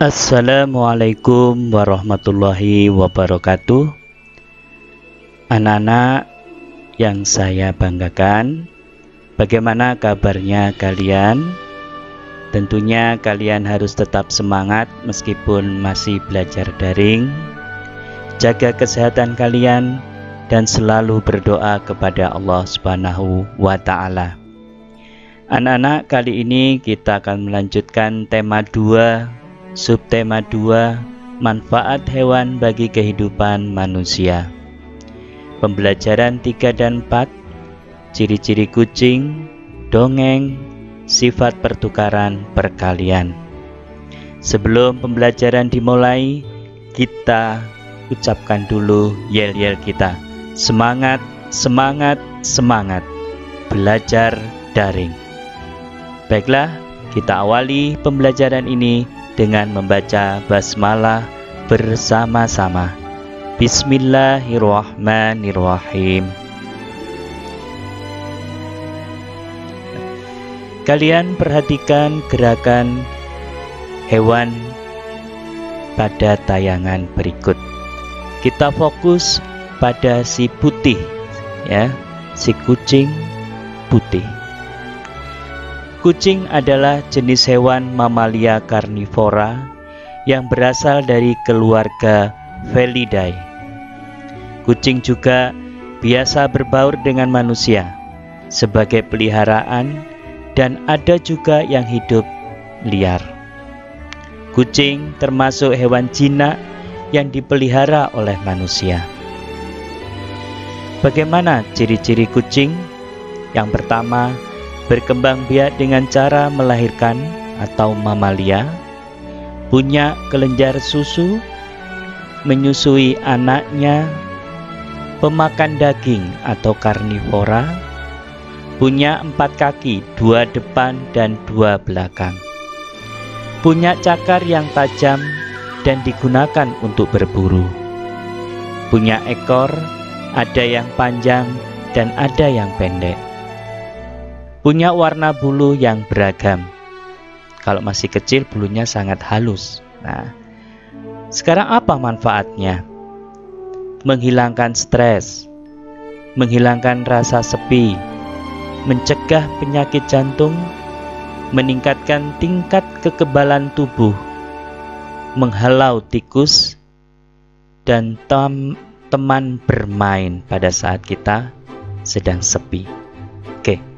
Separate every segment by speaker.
Speaker 1: Assalamualaikum warahmatullahi wabarakatuh. Anak-anak yang saya banggakan, bagaimana kabarnya kalian? Tentunya kalian harus tetap semangat meskipun masih belajar daring. Jaga kesehatan kalian dan selalu berdoa kepada Allah Subhanahu wa Ta'ala. Anak-anak, kali ini kita akan melanjutkan tema 2, subtema 2, manfaat hewan bagi kehidupan manusia. Pembelajaran 3 dan 4, ciri-ciri kucing, dongeng, sifat pertukaran perkalian. Sebelum pembelajaran dimulai, kita ucapkan dulu yel-yel kita. Semangat, semangat, semangat. Belajar daring. Baiklah, kita awali pembelajaran ini dengan membaca basmalah bersama-sama. Bismillahirrahmanirrahim. Kalian perhatikan gerakan hewan pada tayangan berikut. Kita fokus pada si putih, ya, si kucing putih. Kucing adalah jenis hewan mamalia karnivora yang berasal dari keluarga Felidae. Kucing juga biasa berbaur dengan manusia sebagai peliharaan dan ada juga yang hidup liar. Kucing termasuk hewan jinak yang dipelihara oleh manusia. Bagaimana ciri-ciri kucing? Yang pertama, berkembang biak dengan cara melahirkan atau mamalia, punya kelenjar susu, menyusui anaknya, pemakan daging atau karnivora, punya 4 kaki, 2 depan dan 2 belakang, punya cakar yang tajam dan digunakan untuk berburu, punya ekor, ada yang panjang dan ada yang pendek, punya warna bulu yang beragam. Kalau masih kecil bulunya sangat halus. Nah, sekarang apa manfaatnya? Menghilangkan stres, menghilangkan rasa sepi, mencegah penyakit jantung, meningkatkan tingkat kekebalan tubuh, menghalau tikus, dan teman bermain pada saat kita sedang sepi. Oke.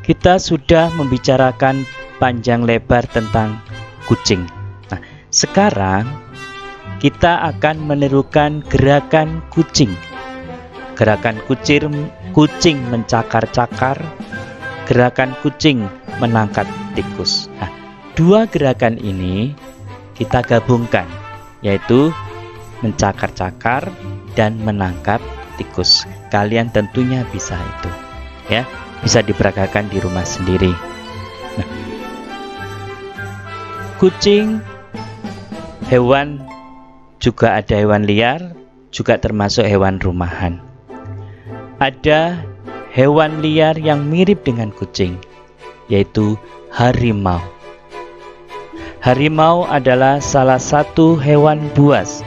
Speaker 1: Kita sudah membicarakan panjang lebar tentang kucing. Nah, sekarang kita akan menirukan gerakan kucing. Gerakan kucing mencakar-cakar, gerakan kucing menangkap tikus. Nah, 2 gerakan ini kita gabungkan, yaitu mencakar-cakar dan menangkap tikus. Kalian tentunya bisa itu, ya. Bisa diperagakan di rumah sendiri. Nah, kucing hewan, juga ada hewan liar, juga termasuk hewan rumahan. Ada hewan liar yang mirip dengan kucing, yaitu harimau. Harimau adalah salah satu hewan buas,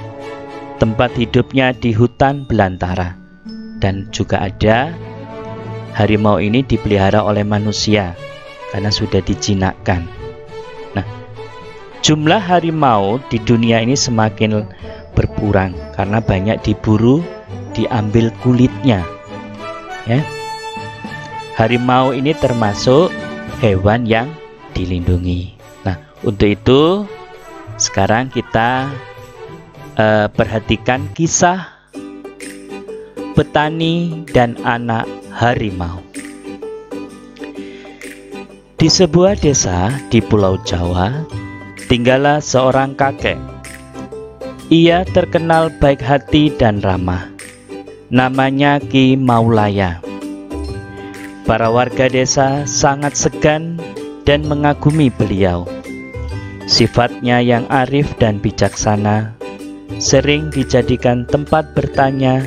Speaker 1: tempat hidupnya di hutan belantara, dan juga ada harimau ini dipelihara oleh manusia karena sudah dijinakkan. Nah, jumlah harimau di dunia ini semakin berkurang karena banyak diburu, diambil kulitnya. Ya. Harimau ini termasuk hewan yang dilindungi. Nah, untuk itu sekarang kita perhatikan kisah petani dan anak harimau. Di sebuah desa di Pulau Jawa, tinggallah seorang kakek. Ia terkenal baik hati dan ramah. Namanya Ki Maulaya. Para warga desa sangat segan dan mengagumi beliau. Sifatnya yang arif dan bijaksana sering dijadikan tempat bertanya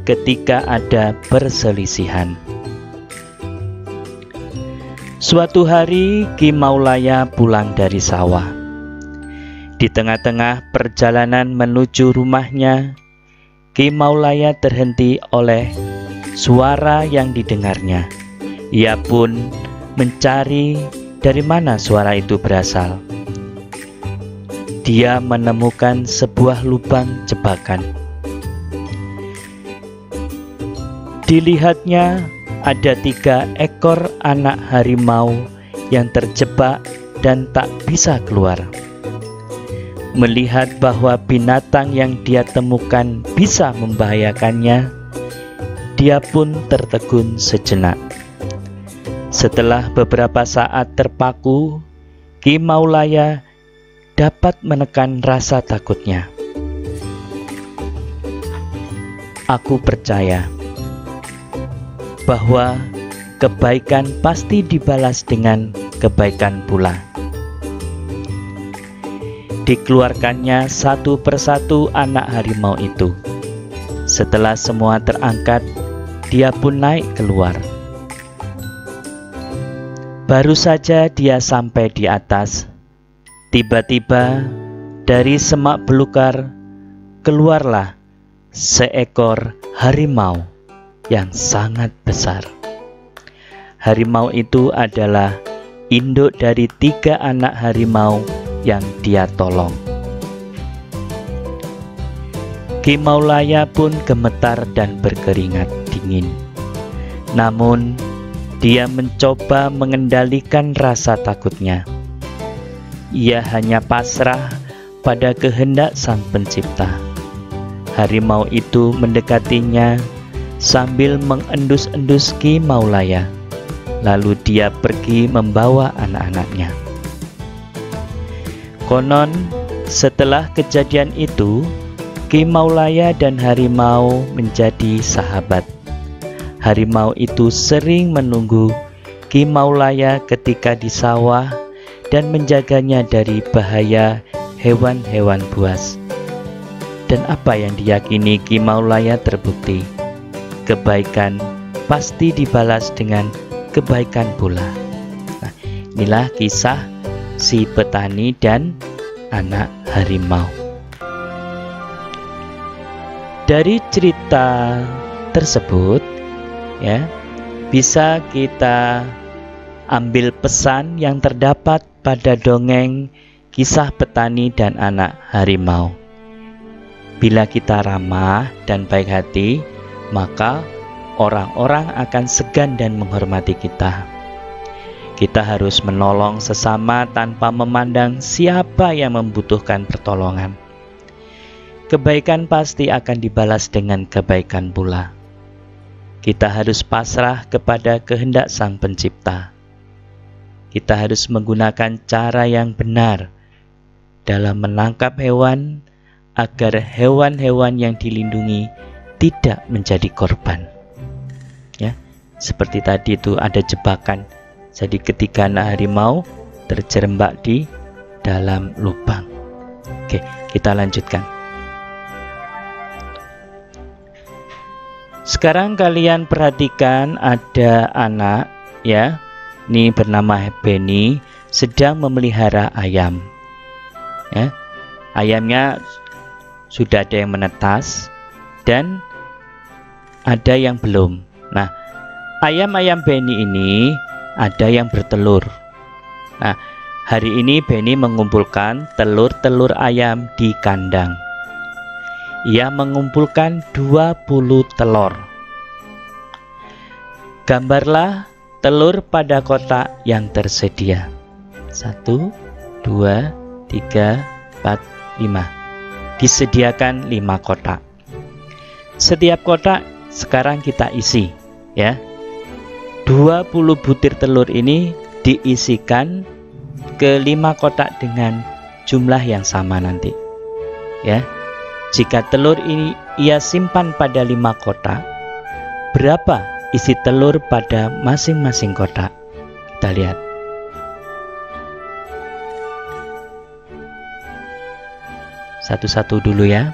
Speaker 1: ketika ada perselisihan. Suatu hari Ki Maulaya pulang dari sawah. Di tengah-tengah perjalanan menuju rumahnya, Ki Maulaya terhenti oleh suara yang didengarnya. Ia pun mencari dari mana suara itu berasal. Dia menemukan sebuah lubang jebakan. Dilihatnya ada 3 ekor anak harimau yang terjebak dan tak bisa keluar. Melihat bahwa binatang yang dia temukan bisa membahayakannya, dia pun tertegun sejenak. Setelah beberapa saat terpaku, Ki Maulaya dapat menekan rasa takutnya. Aku percaya bahwa kebaikan pasti dibalas dengan kebaikan pula. Dikeluarkannya satu persatu anak harimau itu. Setelah semua terangkat, dia pun naik keluar. Baru saja dia sampai di atas, tiba-tiba dari semak belukar keluarlah seekor harimau yang sangat besar. Harimau itu adalah induk dari 3 anak harimau yang dia tolong. Ki Maulaya pun gemetar dan berkeringat dingin. Namun dia mencoba mengendalikan rasa takutnya. Ia hanya pasrah pada kehendak Sang Pencipta. Harimau itu mendekatinya sambil mengendus-endus Ki Maulaya. Lalu dia pergi membawa anak-anaknya. Konon setelah kejadian itu, Ki Maulaya dan harimau menjadi sahabat. Harimau itu sering menunggu Ki Maulaya ketika di sawah dan menjaganya dari bahaya hewan-hewan buas. Dan apa yang diyakini Ki Maulaya terbukti. Kebaikan pasti dibalas dengan kebaikan pula. Nah, inilah kisah si petani dan anak harimau. Dari cerita tersebut, ya, bisa kita ambil pesan yang terdapat pada dongeng kisah petani dan anak harimau. Bila kita ramah dan baik hati, maka orang-orang akan segan dan menghormati kita. Kita harus menolong sesama tanpa memandang siapa yang membutuhkan pertolongan. Kebaikan pasti akan dibalas dengan kebaikan pula. Kita harus pasrah kepada kehendak Sang Pencipta. Kita harus menggunakan cara yang benar dalam menangkap hewan agar hewan-hewan yang dilindungi tidak menjadi korban. Ya, seperti tadi itu ada jebakan. Jadi ketika anak harimau terjerembab di dalam lubang. Oke, kita lanjutkan. Sekarang kalian perhatikan ada anak, ya, ini bernama Benny, sedang memelihara ayam. Ya, ayamnya sudah ada yang menetas dan ada yang belum. Nah, ayam-ayam Benny ini ada yang bertelur. Nah, hari ini Benny mengumpulkan telur-telur ayam di kandang. Ia mengumpulkan 20 telur. Gambarlah telur pada kotak yang tersedia. 1, 2, 3, 4, 5. Disediakan 5 kotak. Setiap kotak sekarang kita isi, ya. 20 butir telur ini diisikan ke 5 kotak dengan jumlah yang sama nanti, ya. Jika telur ini ia simpan pada 5 kotak, berapa isi telur pada masing-masing kotak? Kita lihat. Satu-satu dulu ya.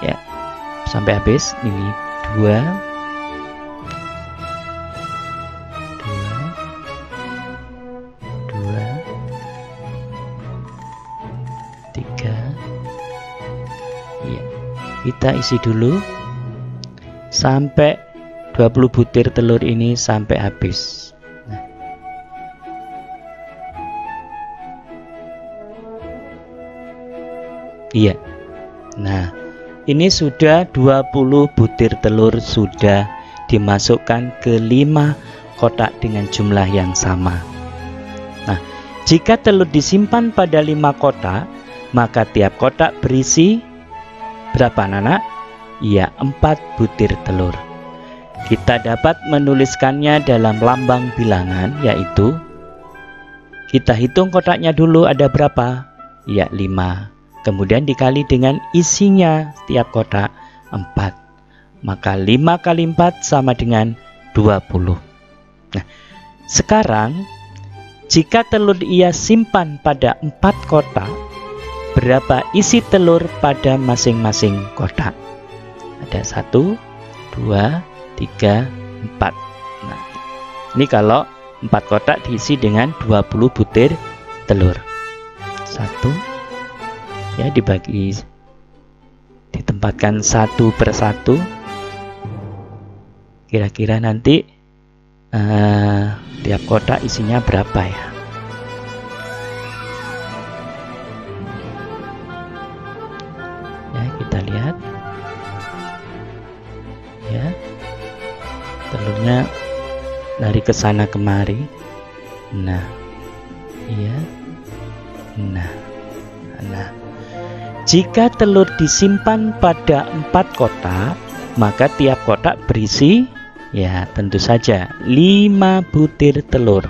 Speaker 1: Ya, sampai habis. Ini 2, kita isi dulu sampai 20 butir telur ini sampai habis. Iya. Nah, ini sudah 20 butir telur sudah dimasukkan ke 5 kotak dengan jumlah yang sama. Nah, jika telur disimpan pada 5 kotak, maka tiap kotak berisi berapa anak-anak? Iya, 4 butir telur. Kita dapat menuliskannya dalam lambang bilangan, yaitu kita hitung kotaknya dulu ada berapa? Iya, 5. Kemudian dikali dengan isinya setiap kotak 4. Maka 5 kali 4 sama dengan 20. Nah, sekarang jika telur ia simpan pada 4 kotak, berapa isi telur pada masing-masing kotak? Ada 1, 2, 3, 4. Nah, ini kalau 4 kotak diisi dengan 20 butir telur. 1, ya, dibagi, ditempatkan 1 per 1. Kira-kira nanti tiap kotak isinya berapa ya? Ya, kita lihat ya, telurnya lari ke sana kemari. Nah, iya, nah. Jika telur disimpan pada 4 kotak, maka tiap kotak berisi, ya tentu saja, 5 butir telur.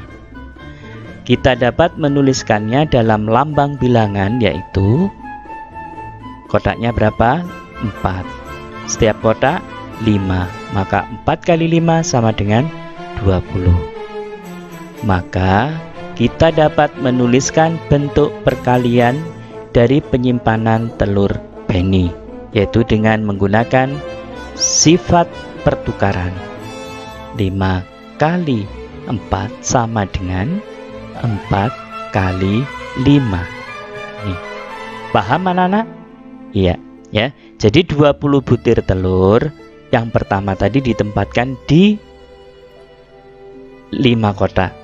Speaker 1: Kita dapat menuliskannya dalam lambang bilangan, yaitu kotaknya berapa? 4. Setiap kotak 5, maka 4 kali 5 sama dengan 20. Maka kita dapat menuliskan bentuk perkalian dari penyimpanan telur penny, yaitu dengan menggunakan sifat pertukaran. 5 kali 4 sama dengan 4 kali 5. Nih, paham anak-anak? Iya, ya. Jadi 20 butir telur yang pertama tadi ditempatkan di 5 kotak.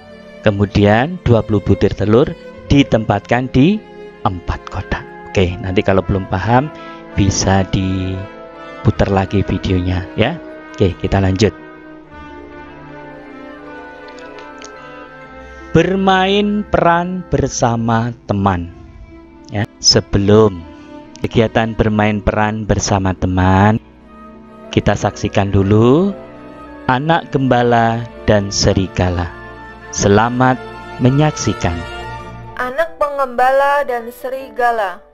Speaker 1: Kemudian 20 butir telur ditempatkan di 4 kotak. Oke, nanti kalau belum paham bisa diputar lagi videonya ya. Oke, kita lanjut. Bermain peran bersama teman. Ya, sebelum kegiatan bermain peran bersama teman, kita saksikan dulu Anak Gembala dan Serigala. Selamat menyaksikan.
Speaker 2: Anak Penggembala dan Serigala.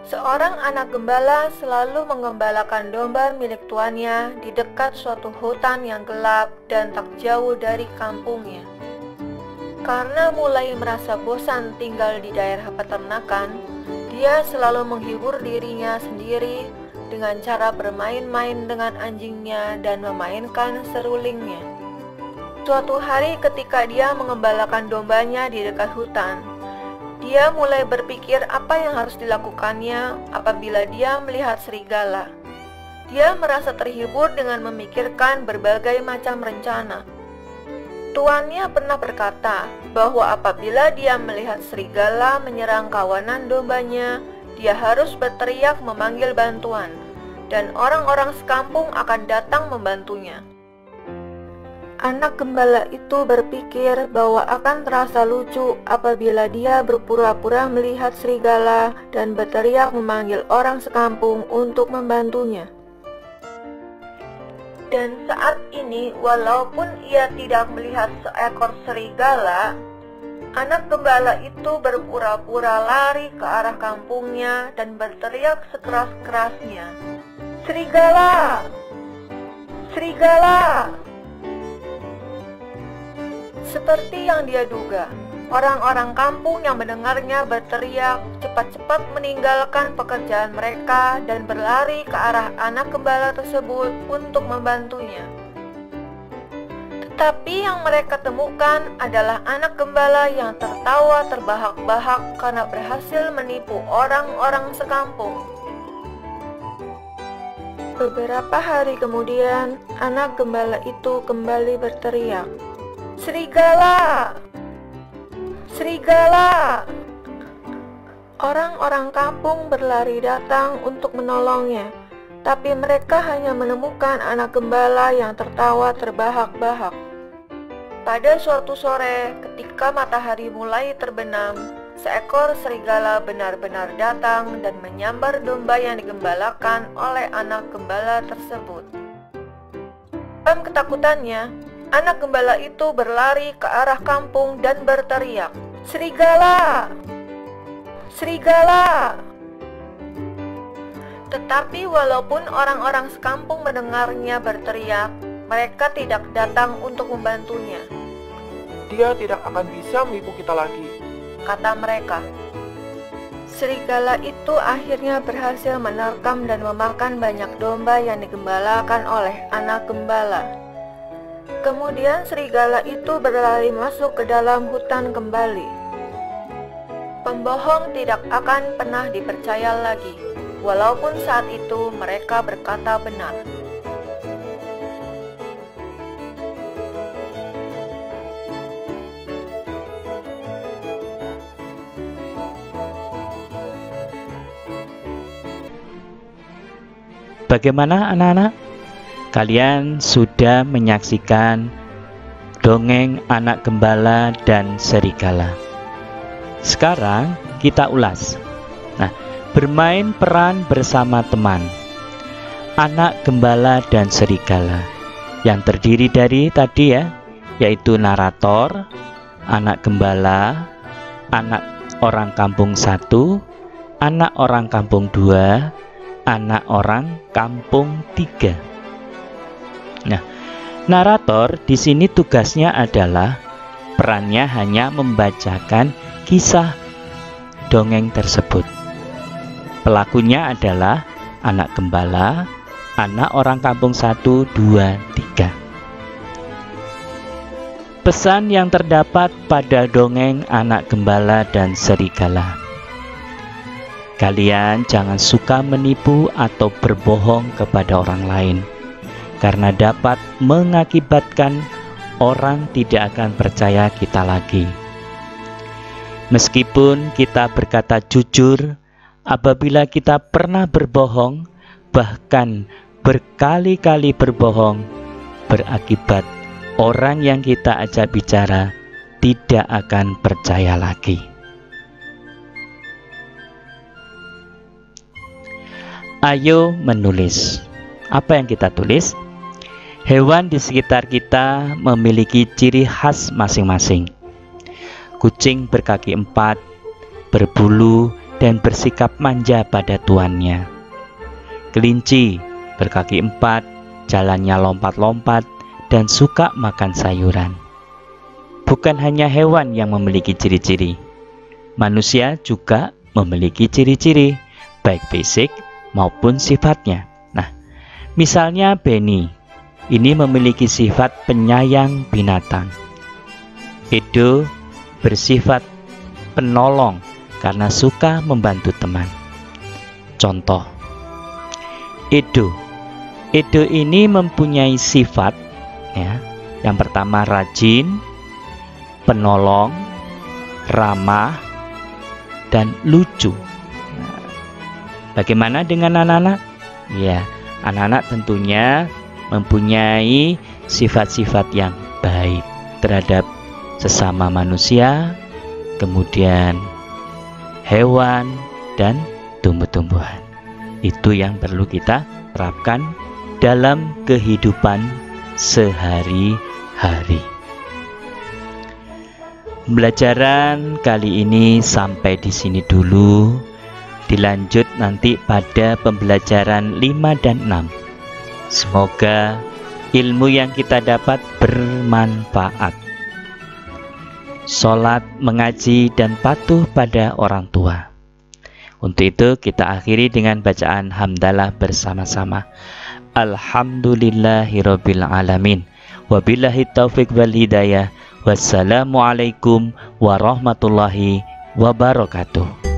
Speaker 2: Seorang anak gembala selalu menggembalakan domba milik tuannya di dekat suatu hutan yang gelap dan tak jauh dari kampungnya. Karena mulai merasa bosan tinggal di daerah peternakan, dia selalu menghibur dirinya sendiri dengan cara bermain-main dengan anjingnya dan memainkan serulingnya. Suatu hari ketika dia mengembalakan dombanya di dekat hutan, dia mulai berpikir apa yang harus dilakukannya apabila dia melihat serigala. Dia merasa terhibur dengan memikirkan berbagai macam rencana. Tuannya pernah berkata bahwa apabila dia melihat serigala menyerang kawanan dombanya, dia harus berteriak memanggil bantuan, dan orang-orang sekampung akan datang membantunya. Anak gembala itu berpikir bahwa akan terasa lucu apabila dia berpura-pura melihat serigala dan berteriak memanggil orang sekampung untuk membantunya. Dan saat ini, walaupun ia tidak melihat seekor serigala, anak gembala itu berpura-pura lari ke arah kampungnya dan berteriak sekeras-kerasnya, "Serigala! Serigala!" Seperti yang dia duga, orang-orang kampung yang mendengarnya berteriak cepat-cepat meninggalkan pekerjaan mereka dan berlari ke arah anak gembala tersebut untuk membantunya. Tetapi yang mereka temukan adalah anak gembala yang tertawa terbahak-bahak karena berhasil menipu orang-orang sekampung. Beberapa hari kemudian, anak gembala itu kembali berteriak, "Serigala! Serigala!" Orang-orang kampung berlari datang untuk menolongnya, tapi mereka hanya menemukan anak gembala yang tertawa terbahak-bahak. Pada suatu sore, ketika matahari mulai terbenam, seekor serigala benar-benar datang dan menyambar domba yang digembalakan oleh anak gembala tersebut. Dalam ketakutannya, anak gembala itu berlari ke arah kampung dan berteriak, "Serigala! Serigala!" Tetapi walaupun orang-orang sekampung mendengarnya berteriak, mereka tidak datang untuk membantunya.
Speaker 3: "Dia tidak akan bisa menipu kita lagi,"
Speaker 2: kata mereka. Serigala itu akhirnya berhasil menerkam dan memakan banyak domba yang digembalakan oleh anak gembala. Kemudian serigala itu berlari masuk ke dalam hutan kembali. Pembohong tidak akan pernah dipercaya lagi, walaupun saat itu mereka berkata benar.
Speaker 1: Bagaimana anak-anak? Kalian sudah menyaksikan dongeng anak gembala dan serigala. Sekarang kita ulas. Nah, bermain peran bersama teman. Anak gembala dan serigala yang terdiri dari tadi ya, yaitu narator, anak gembala, anak orang kampung 1, anak orang kampung 2, anak orang kampung 3. Nah, narator di sini tugasnya adalah perannya hanya membacakan kisah dongeng tersebut. Pelakunya adalah anak gembala, anak orang kampung 1, 2, 3. Pesan yang terdapat pada dongeng anak gembala dan serigala. Kalian jangan suka menipu atau berbohong kepada orang lain, karena dapat mengakibatkan orang tidak akan percaya kita lagi. Meskipun kita berkata jujur, apabila kita pernah berbohong, bahkan berkali-kali berbohong, berakibat orang yang kita ajak bicara tidak akan percaya lagi. Ayo menulis. Apa yang kita tulis? Hewan di sekitar kita memiliki ciri khas masing-masing. Kucing berkaki 4, berbulu dan bersikap manja pada tuannya. Kelinci berkaki 4, jalannya lompat-lompat dan suka makan sayuran. Bukan hanya hewan yang memiliki ciri-ciri, manusia juga memiliki ciri-ciri, baik fisik maupun sifatnya. Nah, misalnya Benny, ini memiliki sifat penyayang binatang. Edo bersifat penolong karena suka membantu teman. Contoh, Edo ini mempunyai sifat ya, yang pertama rajin, penolong, ramah, dan lucu. Bagaimana dengan anak-anak? Ya, anak-anak tentunya mempunyai sifat-sifat yang baik terhadap sesama manusia, kemudian hewan, dan tumbuh-tumbuhan. Itu yang perlu kita terapkan dalam kehidupan sehari-hari. Pembelajaran kali ini sampai di sini dulu. Dilanjut nanti pada pembelajaran 5 dan 6. Semoga ilmu yang kita dapat bermanfaat. Sholat, mengaji, dan patuh pada orang tua. Untuk itu kita akhiri dengan bacaan hamdalah bersama-sama. Alhamdulillahirabbil alamin. Wabillahi taufik wal hidayah. Wassalamualaikum warahmatullahi wabarakatuh.